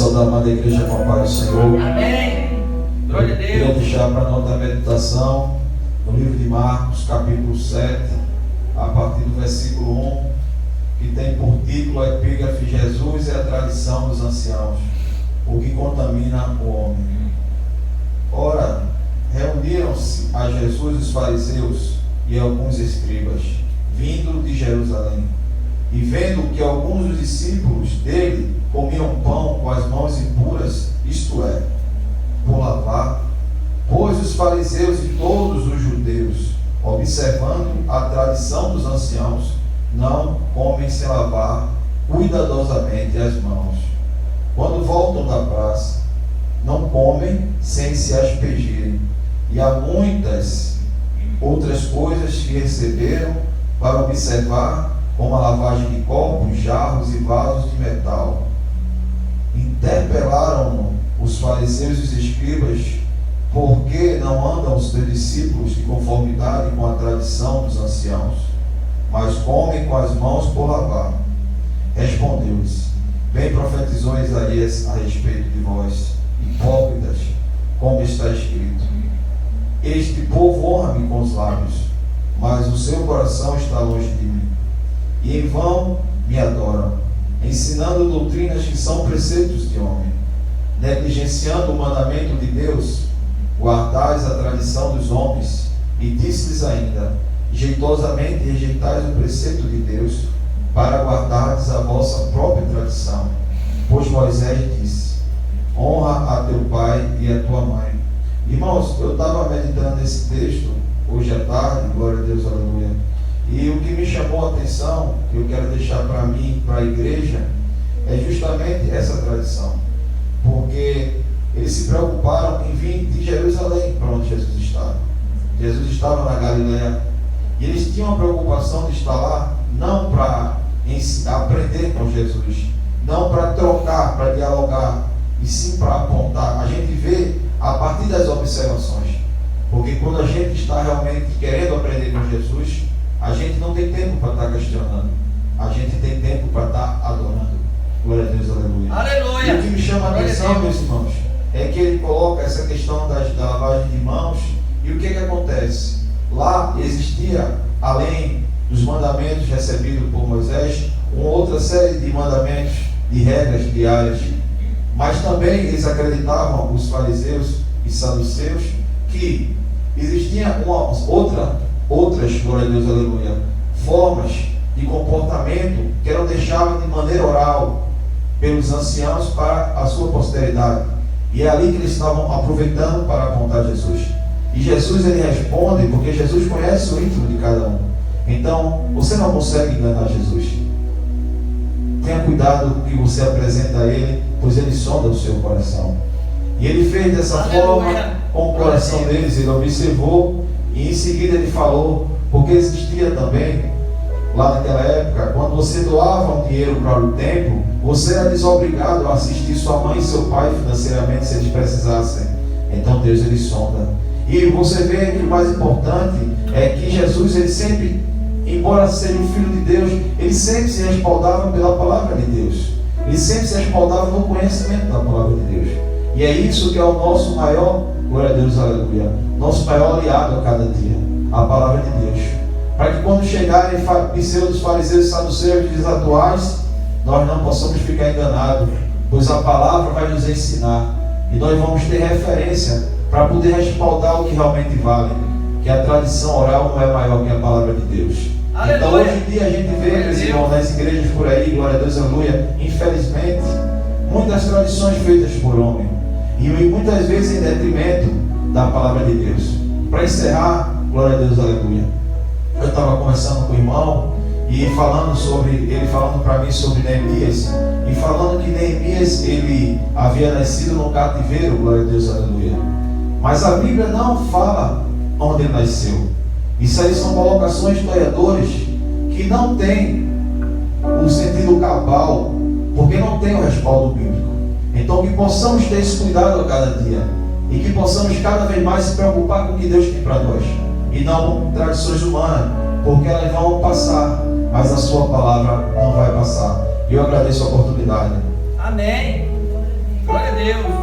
saudar a amada igreja com a paz do Senhor. Amém. Glória a Deus. Queria deixar para nós a meditação no livro de Marcos, capítulo 7, a partir do versículo 1, que tem por título a epígrafe: Jesus é a tradição dos anciãos, o que contamina o homem. Ora, reuniram-se a Jesus os fariseus e alguns escribas, vindo de Jerusalém, e vendo que alguns dos discípulos dele comiam pão com as mãos impuras, isto é, por lavar, pois os fariseus e todos os judeus, observando a tradição dos anciãos, não comem sem lavar cuidadosamente as mãos. Quando voltam da praça, não comem sem se aspergirem. E há muitas outras coisas que receberam para observar, como a lavagem de copos, jarros e vasos de metal. Interpelaram-no os fariseus e os escribas: por que não andam os teus discípulos de conformidade com a tradição dos anciãos, mas comem com as mãos por lavar? Respondeu-lhes: bem profetizou Isaías a respeito de vós, hipócritas, como está escrito: este povo honra-me com os lábios, mas o seu coração está longe de mim, e em vão me adoram, ensinando doutrinas que são preceitos de homem. Negligenciando o mandamento de Deus, guardais a tradição dos homens. E disse-lhes ainda: jeitosamente rejeitais o preceito de Deus, para guardardes a vossa própria tradição. Pois Moisés disse: honra a teu pai e a tua mãe. Irmãos, eu estava meditando nesse texto hoje à tarde, glória a Deus, aleluia. E o que me chamou a atenção, que eu quero deixar para mim, para a igreja, é justamente essa tradição. Porque eles se preocuparam em vir de Jerusalém para onde Jesus estava. Jesus estava na Galileia. E eles tinham a preocupação de estar lá, não para aprender com Jesus, não para trocar, para dialogar, e sim para apontar. A gente vê a partir das observações. Porque quando a gente está realmente querendo aprender com Jesus, a gente não tem tempo para estar questionando. A gente tem tempo para estar adorando. Glória a Deus, aleluia. Aleluia. E o que me chama a atenção, meus irmãos, é que ele coloca essa questão da lavagem de mãos. E o que acontece? Lá existia, além dos mandamentos recebidos por Moisés, uma outra série de mandamentos, de regras diárias. Mas também eles acreditavam, os fariseus e saduceus, que existiam outras, glória a Deus, aleluia, formas de comportamento que eram deixadas de maneira oral pelos anciãos para a sua posteridade. E é ali que eles estavam aproveitando para apontar Jesus. E Jesus, ele responde, porque Jesus conhece o íntimo de cada um. Então, você não consegue enganar Jesus. Tenha cuidado com o que você apresenta a ele, pois ele sonda o seu coração. E ele fez dessa forma com o coração deles. Ele observou e em seguida ele falou, porque existia também, lá naquela época, quando você doava um dinheiro para o templo, você era desobrigado a assistir sua mãe e seu pai financeiramente se eles precisassem. Então Deus, ele sonda. E você vê que o mais importante é que Jesus, ele sempre, embora seja um filho de Deus, ele sempre se respaldava pela palavra de Deus. Ele sempre se respaldava no conhecimento da palavra de Deus. E é isso que é o nosso maior, glória a Deus, aleluia, nosso maior aliado a cada dia, a palavra de Deus. Para que quando chegarem pseudos fariseus e saduceus dias atuais, nós não possamos ficar enganados, pois a palavra vai nos ensinar. E nós vamos ter referência para poder respaldar o que realmente vale, que a tradição oral não é maior que a palavra de Deus. Aleluia. Então hoje em dia a gente vê, meus irmãos, nas igrejas por aí, glória a Deus, aleluia, infelizmente, muitas tradições feitas por homem, e muitas vezes em detrimento da palavra de Deus. Para encerrar, glória a Deus, aleluia, eu estava conversando com o irmão, e ele falando para mim sobre Neemias, e falando que Neemias, ele havia nascido no cativeiro, glória a Deus, aleluia. Mas a Bíblia não fala onde ele nasceu. Isso aí são colocações historiadoras que não têm um sentido cabal, porque não tem o respaldo bíblico. Então que possamos ter esse cuidado a cada dia, e que possamos cada vez mais se preocupar com o que Deus tem para nós, e não com tradições humanas, porque elas vão passar, mas a sua palavra não vai passar. E eu agradeço a oportunidade. Amém. Deus.